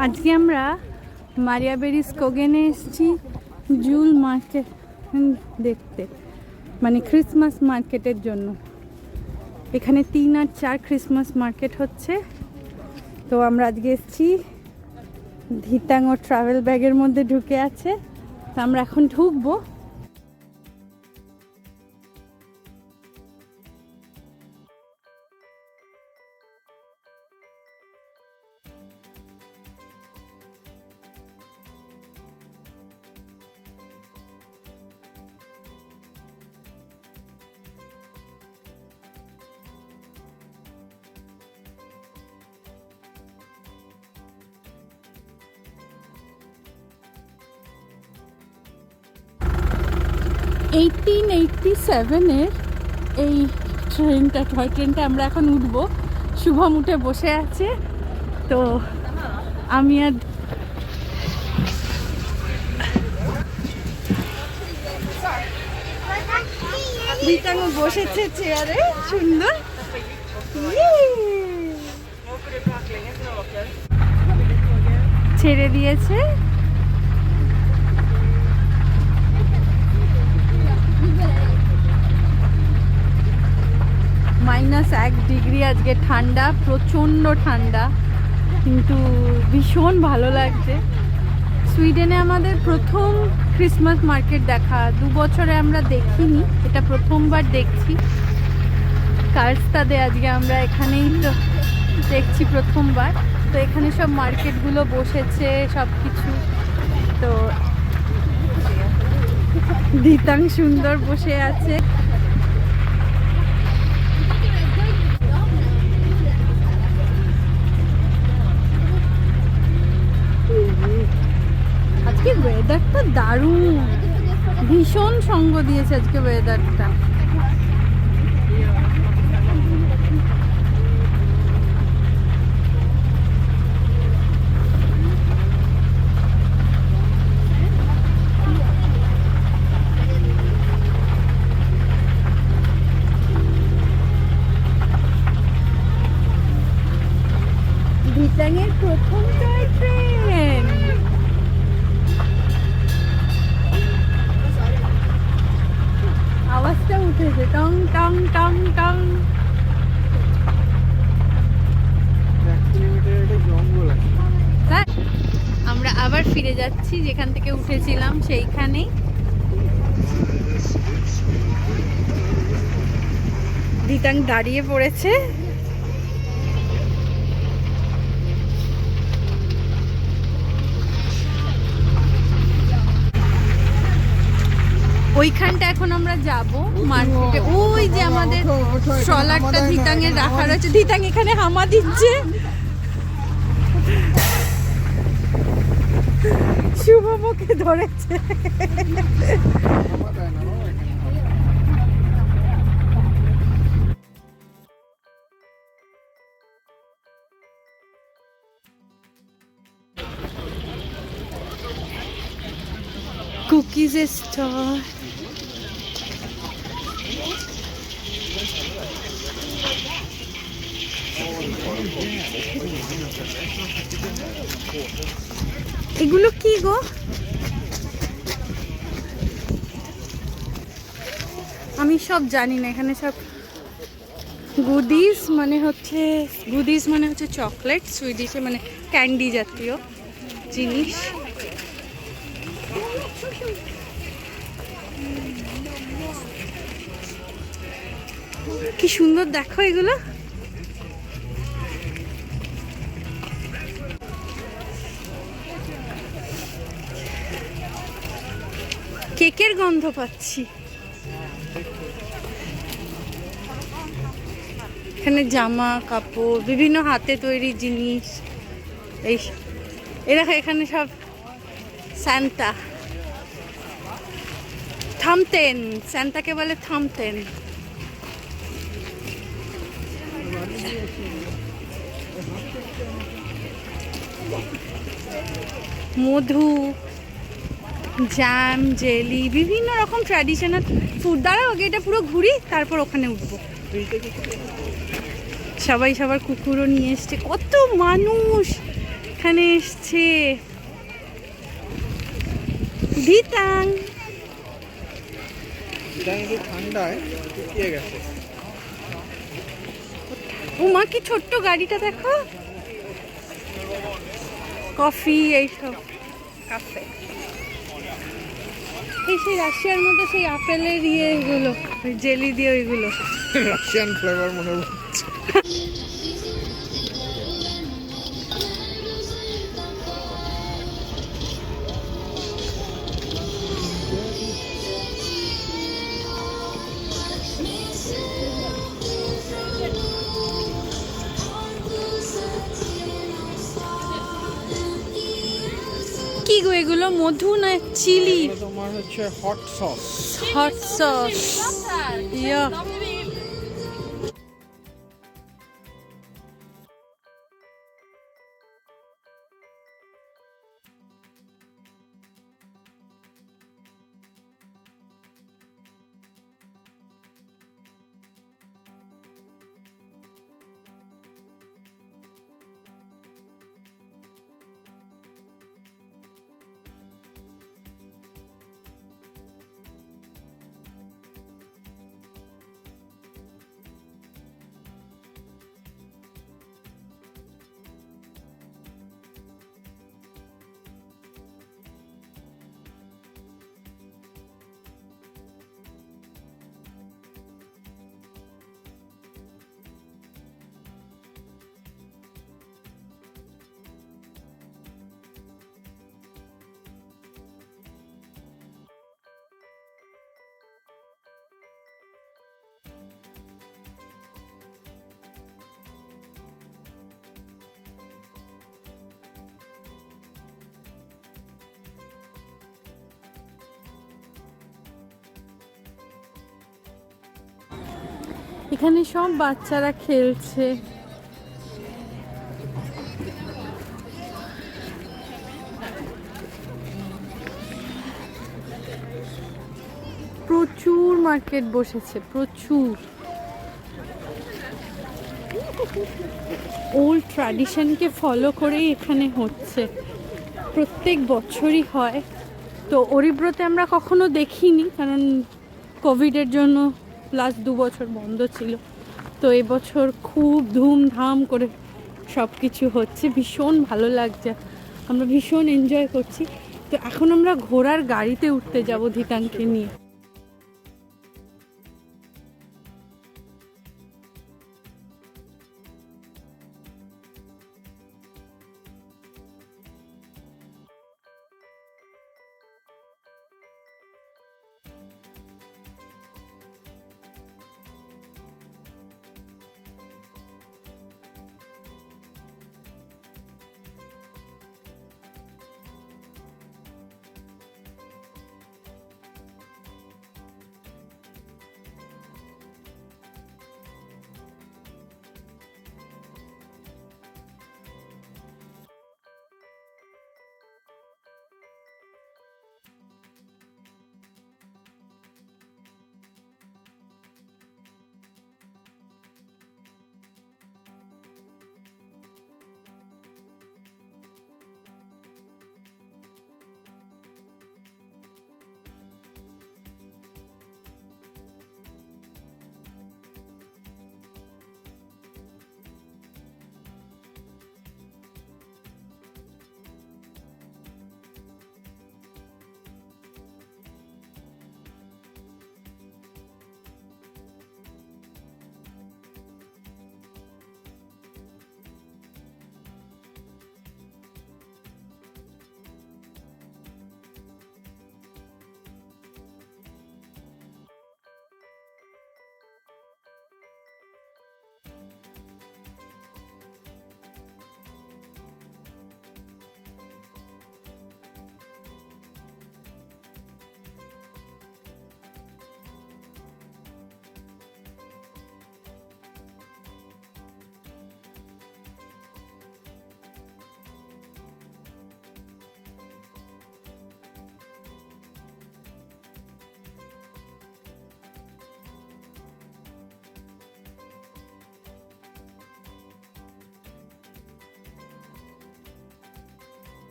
আজকে আমরা মারিয়াবেরি স্কোগেনে এসেছি জুল মার্কেট দেখতে, মানে ক্রিসমাস মার্কেটের জন্য। এখানে 3 আর 4 ক্রিসমাস মার্কেট হচ্ছে। তো আমরা আজকে এসেছি, ধিতাং ও ট্রাভেল ব্যাগের মধ্যে ঢুকে আছে। তো আমরা এখন ঢুকবো। এই 1887-এর এই ট্রেনটা, টয় ট্রেনটা আমরা এখন উঠবো। শুভম উঠে বসে আছে। তো আমি আর ধিতাং বসেছে চেয়ারে, সুন্দর ছেড়ে দিয়েছে। -1 ডিগ্রি আজকে, ঠান্ডা, প্রচণ্ড ঠান্ডা, কিন্তু ভীষণ ভালো লাগছে। সুইডেনে আমাদের প্রথম ক্রিসমাস মার্কেট দেখা, 2 বছরে আমরা দেখিনি, এটা প্রথমবার দেখছি। কার্স্তাদে আজকে আমরা এখানেই তো দেখছি প্রথমবার। তো এখানে সব মার্কেটগুলো বসেছে, সব কিছু। তো ধিতাং সুন্দর বসে আছে। আজকে ওয়েদারটা দারুণ, ভীষণ সঙ্গ দিয়েছে আজকে ওয়েদারটা। ধিতাংয়ের প্রথম টয় ট্রেন। আওয়াজটা উঠেছে, টং টং টং টং। আমরা আবার ফিরে যাচ্ছি যেখান থেকে উঠেছিলাম সেইখানেই। ধিতাং দাঁড়িয়ে পড়েছে। ওইখানটা এখন আমরা যাব মার্কেটে। ওই যে আমাদের ট্রলারটা ধিতাং এর রাখা রয়েছে। ধিতাং এখানে হামা দিচ্ছে, শুভমকে ধরেছে। কুকিজ স্টল, এগুলো কি গো? আমি সব জানি না। এখানে সব গুডিস মানে হচ্ছে চকলেট, সুইডিশে মানে ক্যান্ডি জাতীয় জিনিস। কি সুন্দর দেখো এগুলো। কেকের গন্ধ পাচ্ছি। এখানে জামা কাপড়, বিভিন্ন হাতে তৈরি জিনিস। এই এরা এখানে সব সান্তা, থামতেন, সান্তাকে বলে থামতেন। মধু, জ্যাম, জেলি, বিভিন্ন রকম ট্র্যাডিশনাল ফুড। দ্বারা আগে এটা পুরো ঘুরি, তারপর ওখানে উঠবো। সবাই সবার কুকুরও নিয়ে এসছে। কত মানুষ, এখানে এসছে ধিতাং। ঠান্ডায় শুকিয়ে গেছে। উমা কি ছোট্ট গাড়িটা দেখো, কফি এইসব কাফে। এই সেই রাশিয়ার মতো সেই আপেলের এগুলো, ওই জেলি দিয়ে ওইগুলো, রাশিয়ান ফ্লেভার মনে হচ্ছে। কি গো এগুলো, মধু না চিলি? তোমার হচ্ছে হট সস। হট সস, ইয়া। এখানে সব বাচ্চারা খেলছে। প্রচুর মার্কেট বসেছে, প্রচুর। ওল্ড ট্র্যাডিশনকে ফলো করেই এখানে হচ্ছে, প্রত্যেক বছরই হয়। তো অরিব্রতে আমরা কখনো দেখিনি, কারণ কোভিডের জন্য লাস্ট 2 বছর বন্ধ ছিল। তো এবছর খুব ধুমধাম করে সব কিছু হচ্ছে, ভীষণ ভালো লাগছে, আমরা ভীষণ এনজয় করছি। তো এখন আমরা ঘোড়ার গাড়িতে উঠতে যাব ধিতাংকে নিয়ে।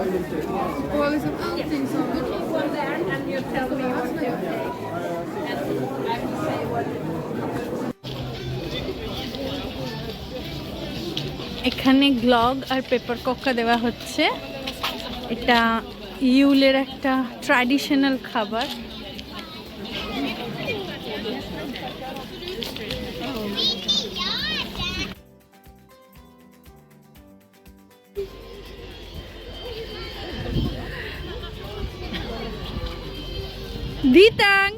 Well, it's a thing, so you take one there and you tell me what you take. And I will say what. এখানে গ্লগ আর পেপার কক্কা দেওয়া হচ্ছে। এটা ইউলের একটা ট্র্যাডিশনাল খাবার। Dhitang!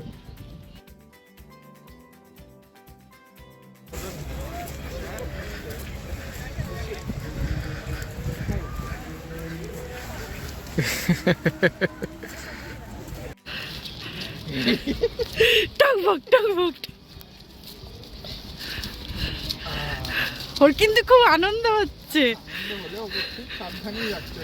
টকবক টকবক ওর কিন্তু খুব আনন্দ হচ্ছে। সাবধানেই যাচ্ছে।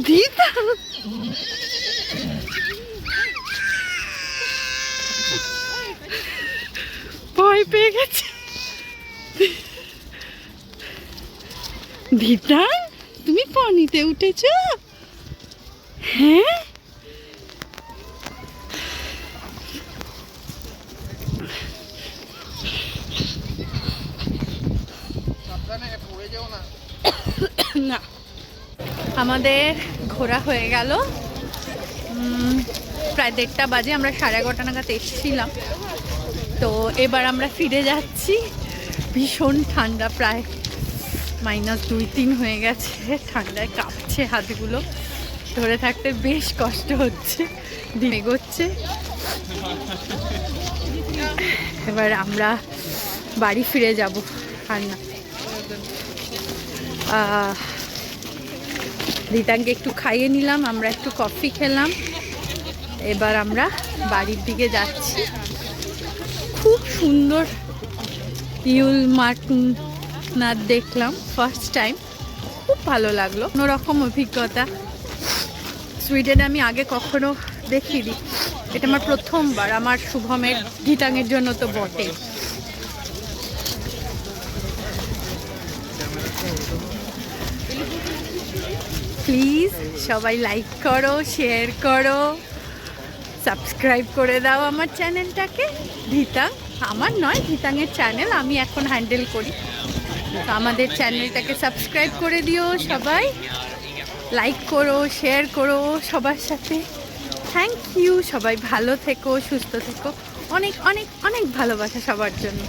Dhitang! ভয় পেয়ে গেছে। Dhitang, তুমি পানিতে উঠেছো? হ্যাঁ, সাবধানে পড়ে যাও না। না, আমাদের ঘোরা হয়ে গেল। প্রায় 1:30 বাজে, আমরা 11:30 নাগাদ এসেছিলাম। তো এবার আমরা ফিরে যাচ্ছি। ভীষণ ঠান্ডা, প্রায় -2-3 হয়ে গেছে। ঠান্ডায় কাঁপছে হাতগুলো, ধরে থাকতে বেশ কষ্ট হচ্ছে। দিন এগোচ্ছে। এবার আমরা বাড়ি ফিরে যাব। আর না, রিতাংকে একটু খাইয়ে নিলাম, আমরা একটু কফি খেলাম। এবার আমরা বাড়ির দিকে যাচ্ছি। খুব সুন্দর ইউলমার্কনাদ দেখলাম ফার্স্ট টাইম, খুব ভালো লাগলো। অন্যরকম অভিজ্ঞতা। সুইডেনে আমি আগে কখনো দেখিনি, এটা আমার প্রথমবার। আমার শুভমের ধিতাংয়ের জন্য তো বটে। প্লিজ সবাই লাইক করো, শেয়ার করো, সাবস্ক্রাইব করে দাও আমার চ্যানেলটাকে। ধিতাং আমার নয়, ধিতাংয়ের চ্যানেল আমি এখন হ্যান্ডেল করি। তো আমাদের চ্যানেলটাকে সাবস্ক্রাইব করে দিও সবাই, লাইক করো, শেয়ার করো সবার সাথে। Thank you. সবাই ভালো থেকো, সুস্থ থেকো। অনেক অনেক অনেক ভালোবাসা সবার জন্য।